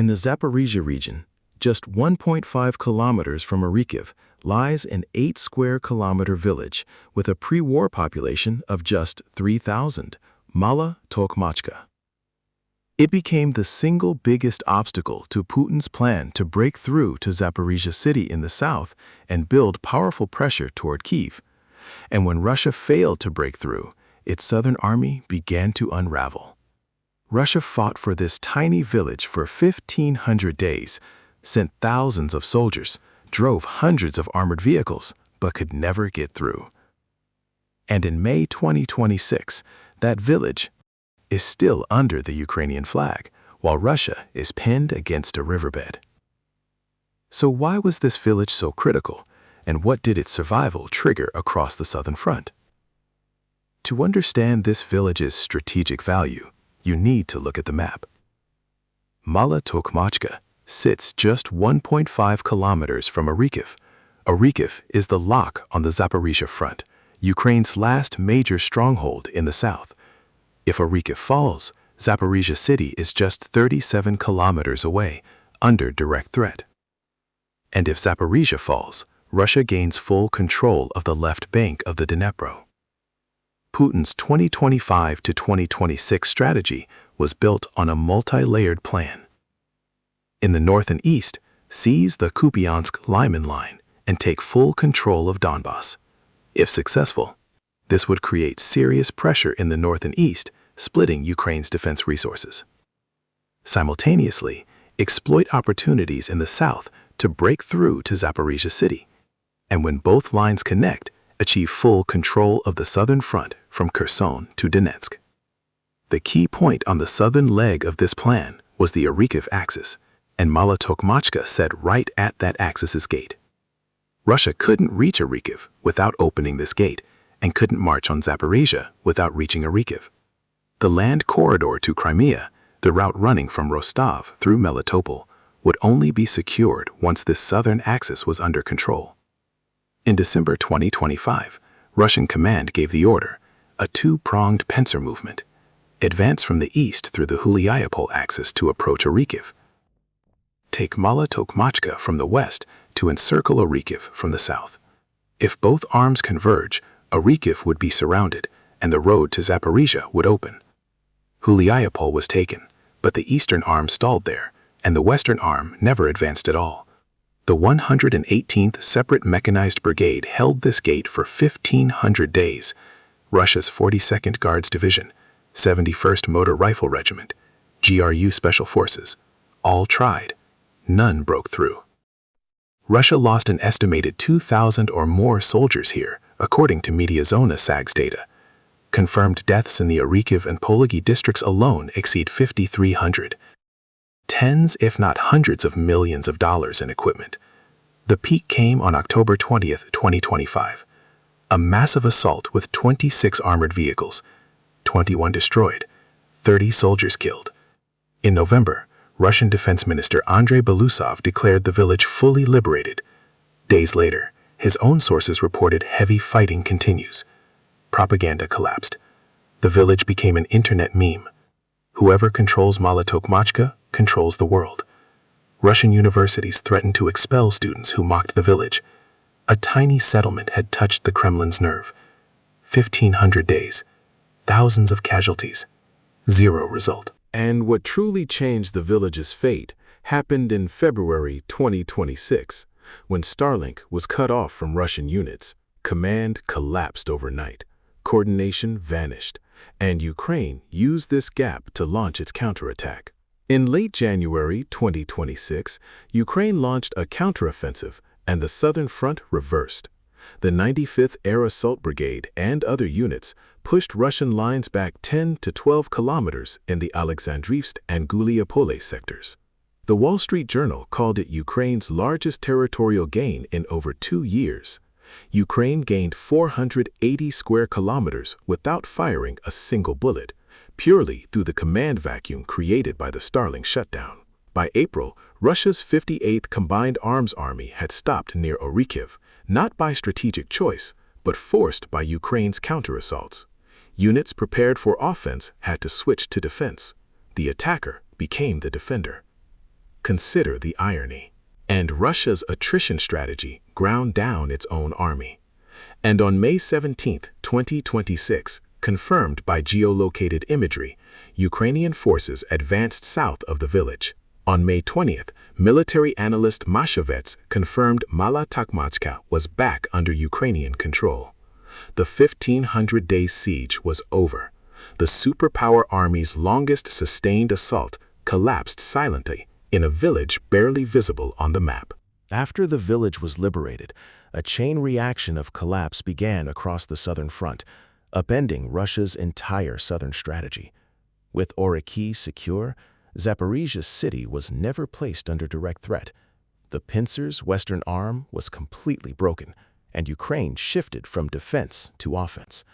In the Zaporizhzhia region, just 1.5 kilometers from Orikhiv, lies an 8-square-kilometer village with a pre-war population of just 3,000, Mala Tokmachka. It became the single biggest obstacle to Putin's plan to break through to Zaporizhzhia city in the south and build powerful pressure toward Kyiv. And when Russia failed to break through, its southern army began to unravel. Russia fought for this tiny village for 1,500 days, sent thousands of soldiers, drove hundreds of armored vehicles, but could never get through. And in May 2026, that village is still under the Ukrainian flag, while Russia is pinned against a riverbed. So why was this village so critical, and what did its survival trigger across the southern front? To understand this village's strategic value, you need to look at the map. Mala Tokmachka sits just 1.5 kilometers from Orikhiv. Orikhiv is the lock on the Zaporizhzhia front, Ukraine's last major stronghold in the south. If Orikhiv falls, Zaporizhzhia city is just 37 kilometers away, under direct threat. And if Zaporizhzhia falls, Russia gains full control of the left bank of the Dnipro. Putin's 2025 to 2026 strategy was built on a multi-layered plan. In the north and east, seize the Kupiansk-Lyman line and take full control of Donbass. If successful, this would create serious pressure in the north and east, splitting Ukraine's defense resources. Simultaneously, exploit opportunities in the south to break through to Zaporizhzhia city, and when both lines connect, achieve full control of the southern front from Kherson to Donetsk. The key point on the southern leg of this plan was the Orikhiv axis, and Mala Tokmachka sat right at that axis's gate. Russia couldn't reach Orikhiv without opening this gate, and couldn't march on Zaporizhzhia without reaching Orikhiv. The land corridor to Crimea, the route running from Rostov through Melitopol, would only be secured once this southern axis was under control. In December 2025, Russian command gave the order, a two-pronged Pincer movement, advance from the east through the Huliayapol axis to approach Orikhiv. Take Mala Tokmachka from the west to encircle Orikhiv from the south. If both arms converge, Orikhiv would be surrounded, and the road to Zaporizhzhia would open. Huliayapol was taken, but the eastern arm stalled there, and the western arm never advanced at all. The 118th Separate Mechanized Brigade held this gate for 1,500 days. Russia's 42nd Guards Division, 71st Motor Rifle Regiment, GRU Special Forces, all tried. None broke through. Russia lost an estimated 2,000 or more soldiers here, according to Mediazona SAG's data. Confirmed deaths in the Orikhiv and Polagi districts alone exceed 5,300. Tens, if not hundreds of millions of dollars in equipment. The peak came on October 20th, 2025. A massive assault with 26 armored vehicles, 21 destroyed, 30 soldiers killed. In November, Russian Defense Minister Andrei Belousov declared the village fully liberated. Days later, his own sources reported heavy fighting continues. Propaganda collapsed. The village became an internet meme. Whoever controls Mala Tokmachka controls the world. Russian universities threatened to expel students who mocked the village. A tiny settlement had touched the Kremlin's nerve. 1,500 days, thousands of casualties, zero result. And what truly changed the village's fate happened in February 2026, when Starlink was cut off from Russian units. Command collapsed overnight, coordination vanished, and Ukraine used this gap to launch its counterattack. In late January 2026, Ukraine launched a counteroffensive, and the southern front reversed. The 95th Air Assault Brigade and other units pushed Russian lines back 10 to 12 kilometers in the Alexandrivsk and Guliapole sectors. The Wall Street Journal called it Ukraine's largest territorial gain in over 2 years. Ukraine gained 480 square kilometers without firing a single bullet, purely through the command vacuum created by the Starlink shutdown. By April, Russia's 58th Combined Arms Army had stopped near Orikhiv, not by strategic choice, but forced by Ukraine's counterassaults. Units prepared for offense had to switch to defense. The attacker became the defender. Consider the irony. And Russia's attrition strategy ground down its own army. And on May 17, 2026, confirmed by geolocated imagery, Ukrainian forces advanced south of the village. On May 20th, military analyst Mashevets confirmed Mala Tokmachka was back under Ukrainian control. The 1,500-day siege was over. The superpower army's longest sustained assault collapsed silently in a village barely visible on the map. After the village was liberated, a chain reaction of collapse began across the southern front, upending Russia's entire southern strategy. With Orikhiv secure, Zaporizhzhia city was never placed under direct threat. The Pincer's western arm was completely broken, and Ukraine shifted from defense to offense.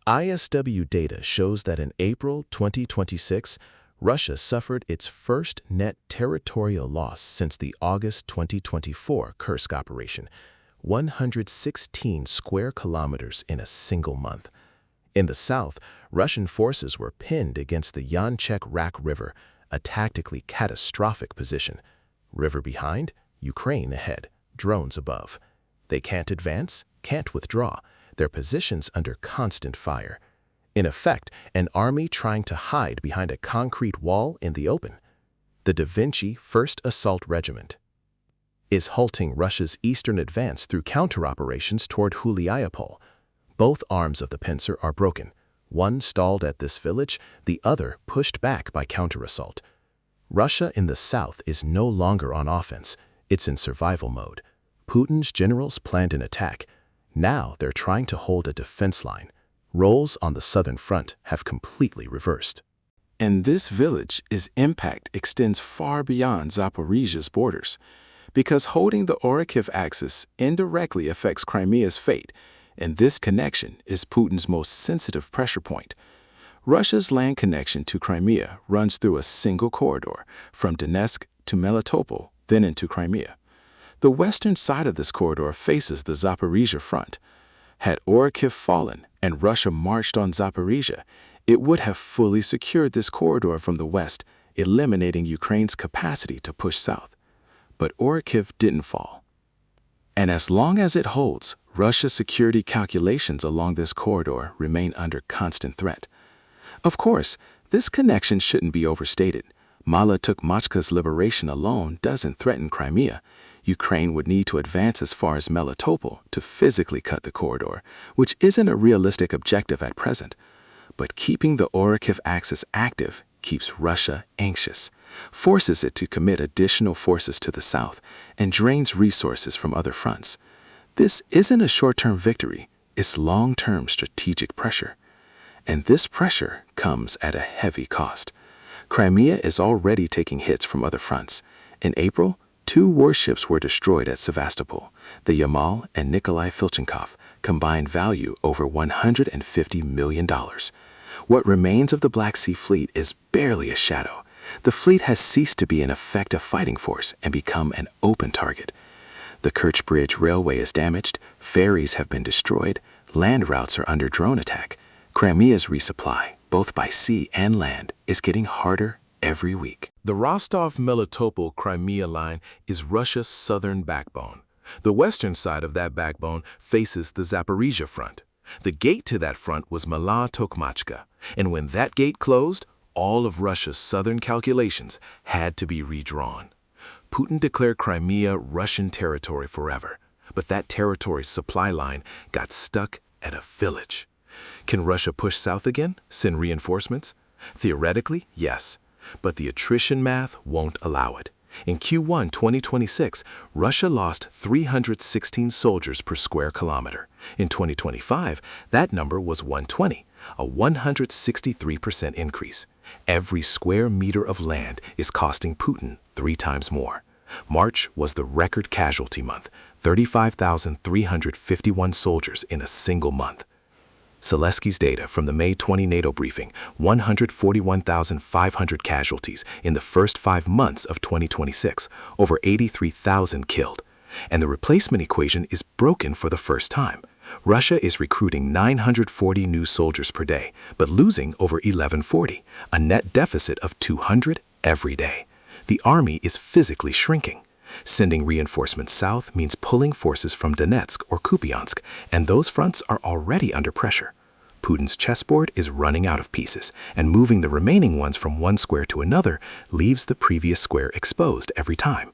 ISW data shows that in April 2026, Russia suffered its first net territorial loss since the August 2024 Kursk operation, 116 square kilometers in a single month. In the south, Russian forces were pinned against the Yanchek-Rak River, a tactically catastrophic position. River behind, Ukraine ahead, drones above. They can't advance, can't withdraw, their positions under constant fire. In effect, an army trying to hide behind a concrete wall in the open. The Da Vinci 1st Assault Regiment is halting Russia's eastern advance through counter-operations toward Huliapol. Both arms of the Pincer are broken. One stalled at this village, the other pushed back by counter-assault. Russia in the south is no longer on offense, it's in survival mode. Putin's generals planned an attack. Now they're trying to hold a defense line. Roles on the southern front have completely reversed. And this village's impact extends far beyond Zaporizhzhia's borders, because holding the Orikhiv axis indirectly affects Crimea's fate, and this connection is Putin's most sensitive pressure point. Russia's land connection to Crimea runs through a single corridor, from Donetsk to Melitopol, then into Crimea. The western side of this corridor faces the Zaporizhzhia front. Had Orikhiv fallen and Russia marched on Zaporizhzhia, it would have fully secured this corridor from the west, eliminating Ukraine's capacity to push south. But Orikhiv didn't fall. And as long as it holds, Russia's security calculations along this corridor remain under constant threat. Of course, this connection shouldn't be overstated. Mala Tokmachka's liberation alone doesn't threaten Crimea. Ukraine would need to advance as far as Melitopol to physically cut the corridor, which isn't a realistic objective at present. But keeping the Orikhiv axis active keeps Russia anxious, forces it to commit additional forces to the south, and drains resources from other fronts. This isn't a short-term victory, it's long-term strategic pressure. And this pressure comes at a heavy cost. Crimea is already taking hits from other fronts. In April, 2 warships were destroyed at Sevastopol. The Yamal and Nikolai Filchenkov combined value over $150 million. What remains of the Black Sea Fleet is barely a shadow. The fleet has ceased to be an effective fighting force and become an open target. The Kerch Bridge Railway is damaged, ferries have been destroyed, land routes are under drone attack. Crimea's resupply, both by sea and land, is getting harder every week. The Rostov-Melitopol Crimea line is Russia's southern backbone. The western side of that backbone faces the Zaporizhzhia front. The gate to that front was Mala Tokmachka, and when that gate closed, all of Russia's southern calculations had to be redrawn. Putin declared Crimea Russian territory forever, but that territory's supply line got stuck at a village. Can Russia push south again, send reinforcements? Theoretically, yes, but the attrition math won't allow it. In Q1 2026, Russia lost 316 soldiers per square kilometer. In 2025, that number was 120, a 163% increase. Every square meter of land is costing Putin 3 times more. March was the record casualty month, 35,351 soldiers in a single month. Selesky's data from the May 20 NATO briefing, 141,500 casualties in the first 5 months of 2026, over 83,000 killed. And the replacement equation is broken for the first time. Russia is recruiting 940 new soldiers per day, but losing over 1,140, a net deficit of 200 every day. The army is physically shrinking. Sending reinforcements south means pulling forces from Donetsk or Kupiansk, and those fronts are already under pressure. Putin's chessboard is running out of pieces, and moving the remaining ones from one square to another leaves the previous square exposed every time.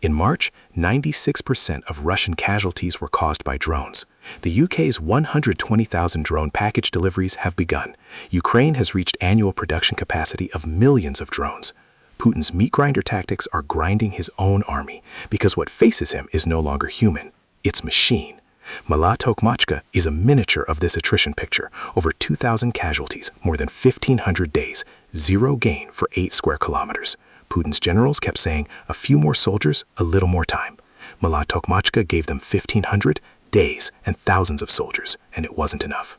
In March, 96% of Russian casualties were caused by drones. The UK's 120,000 drone package deliveries have begun. Ukraine has reached annual production capacity of millions of drones. Putin's meat grinder tactics are grinding his own army because what faces him is no longer human, it's machine. Mala Tokmachka is a miniature of this attrition picture. Over 2,000 casualties, more than 1,500 days, zero gain for 8 square kilometers. Putin's generals kept saying, a few more soldiers, a little more time. Mala Tokmachka gave them 1,500 days and thousands of soldiers, and it wasn't enough.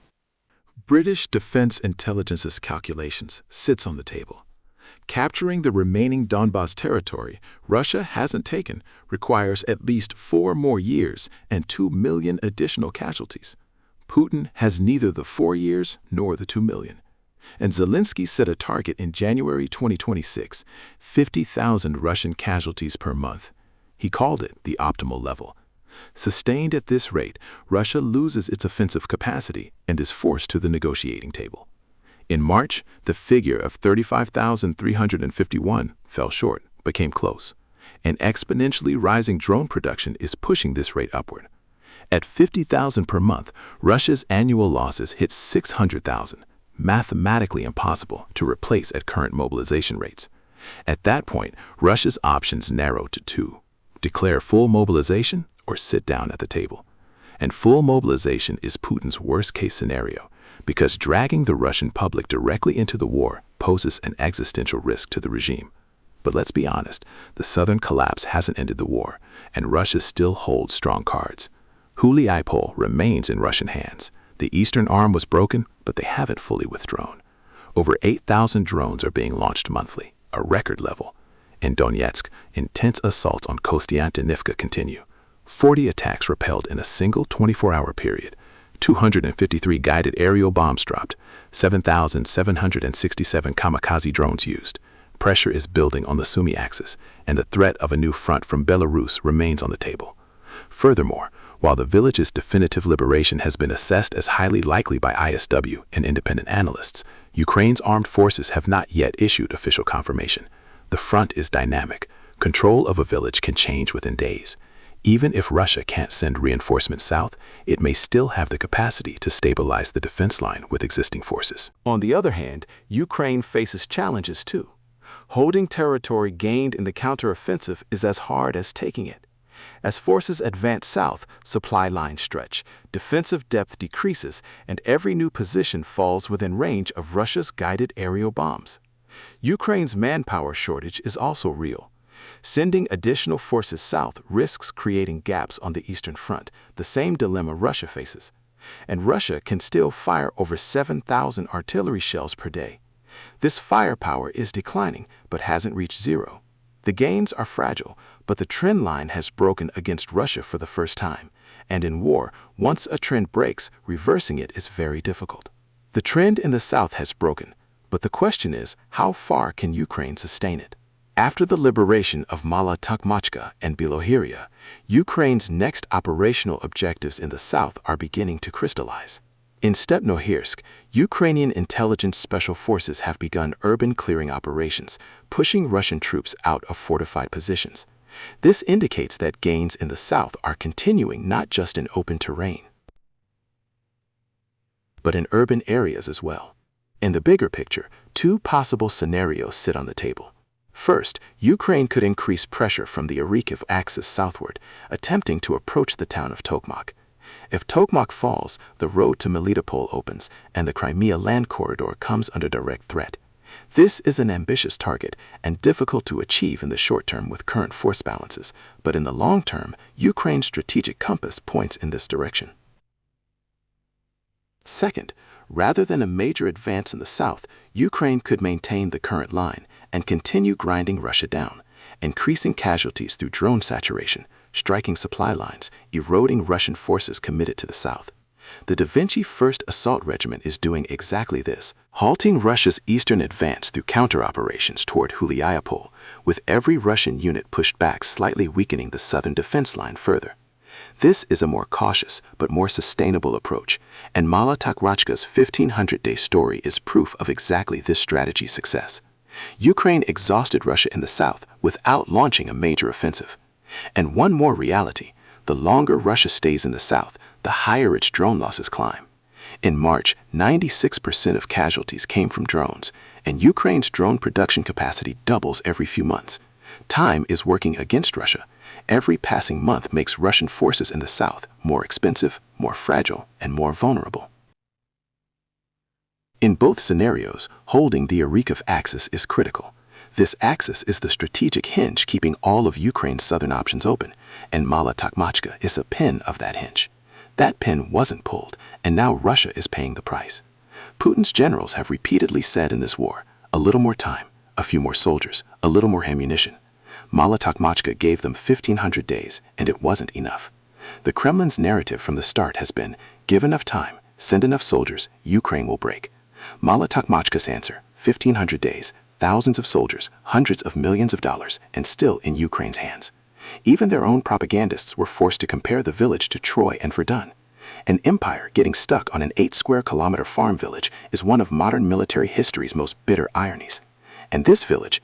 British Defense Intelligence's calculations sits on the table. Capturing the remaining Donbas territory Russia hasn't taken requires at least 4 more years and 2 million additional casualties. Putin has neither the 4 years nor the 2 million. And Zelensky set a target in January 2026, 50,000 Russian casualties per month. He called it the optimal level. Sustained at this rate, Russia loses its offensive capacity and is forced to the negotiating table. In March, the figure of 35,351 fell short, but came close. An exponentially rising drone production is pushing this rate upward. At 50,000 per month, Russia's annual losses hit 600,000, mathematically impossible to replace at current mobilization rates. At that point, Russia's options narrow to 2: declare full mobilization or sit down at the table. And full mobilization is Putin's worst-case scenario, because dragging the Russian public directly into the war poses an existential risk to the regime. But let's be honest, the southern collapse hasn't ended the war, and Russia still holds strong cards. Huliaipol remains in Russian hands. The eastern arm was broken, but they haven't fully withdrawn. Over 8,000 drones are being launched monthly, a record level. In Donetsk, intense assaults on Kostiantynivka continue. 40 attacks repelled in a single 24-hour period. 253 guided aerial bombs dropped, 7,767 kamikaze drones used. Pressure is building on the Sumy axis, and the threat of a new front from Belarus remains on the table. Furthermore, while the village's definitive liberation has been assessed as highly likely by ISW and independent analysts, Ukraine's armed forces have not yet issued official confirmation. The front is dynamic. Control of a village can change within days. Even if Russia can't send reinforcements south, it may still have the capacity to stabilize the defense line with existing forces. On the other hand, Ukraine faces challenges too. Holding territory gained in the counteroffensive is as hard as taking it. As forces advance south, supply lines stretch, defensive depth decreases, and every new position falls within range of Russia's guided aerial bombs. Ukraine's manpower shortage is also real. Sending additional forces south risks creating gaps on the Eastern Front, the same dilemma Russia faces. And Russia can still fire over 7,000 artillery shells per day. This firepower is declining, but hasn't reached zero. The gains are fragile, but the trend line has broken against Russia for the first time. And in war, once a trend breaks, reversing it is very difficult. The trend in the south has broken, but the question is, how far can Ukraine sustain it? After the liberation of Mala Tokmachka and Bilohirya, Ukraine's next operational objectives in the south are beginning to crystallize. In Stepnohirsk, Ukrainian intelligence special forces have begun urban clearing operations, pushing Russian troops out of fortified positions. This indicates that gains in the south are continuing not just in open terrain, but in urban areas as well. In the bigger picture, 2 possible scenarios sit on the table. First, Ukraine could increase pressure from the Orikhiv axis southward, attempting to approach the town of Tokmak. If Tokmak falls, the road to Melitopol opens, and the Crimea land corridor comes under direct threat. This is an ambitious target and difficult to achieve in the short term with current force balances, but in the long term, Ukraine's strategic compass points in this direction. Second, rather than a major advance in the south, Ukraine could maintain the current line and continue grinding Russia down, increasing casualties through drone saturation, striking supply lines, eroding Russian forces committed to the south. The Da Vinci 1st Assault Regiment is doing exactly this, halting Russia's eastern advance through counter-operations toward Huliapol, with every Russian unit pushed back, slightly weakening the southern defense line further. This is a more cautious but more sustainable approach, and Tokmachka's 1500-day story is proof of exactly this strategy's success. Ukraine exhausted Russia in the south without launching a major offensive. And one more reality: the longer Russia stays in the south, the higher its drone losses climb. In March, 96% of casualties came from drones, and Ukraine's drone production capacity doubles every few months. Time is working against Russia. Every passing month makes Russian forces in the south more expensive, more fragile, and more vulnerable. In both scenarios, holding the Orikhiv axis is critical. This axis is the strategic hinge keeping all of Ukraine's southern options open, and Tokmachka is a pin of that hinge. That pin wasn't pulled, and now Russia is paying the price. Putin's generals have repeatedly said in this war, a little more time, a few more soldiers, a little more ammunition. Tokmachka gave them 1500 days, and it wasn't enough. The Kremlin's narrative from the start has been, give enough time, send enough soldiers, Ukraine will break. Tokmachka's answer, 1500 days, thousands of soldiers, hundreds of millions of dollars, and still in Ukraine's hands. Even their own propagandists were forced to compare the village to Troy and Verdun. An empire getting stuck on an 8-square-kilometer farm village is one of modern military history's most bitter ironies. And this village,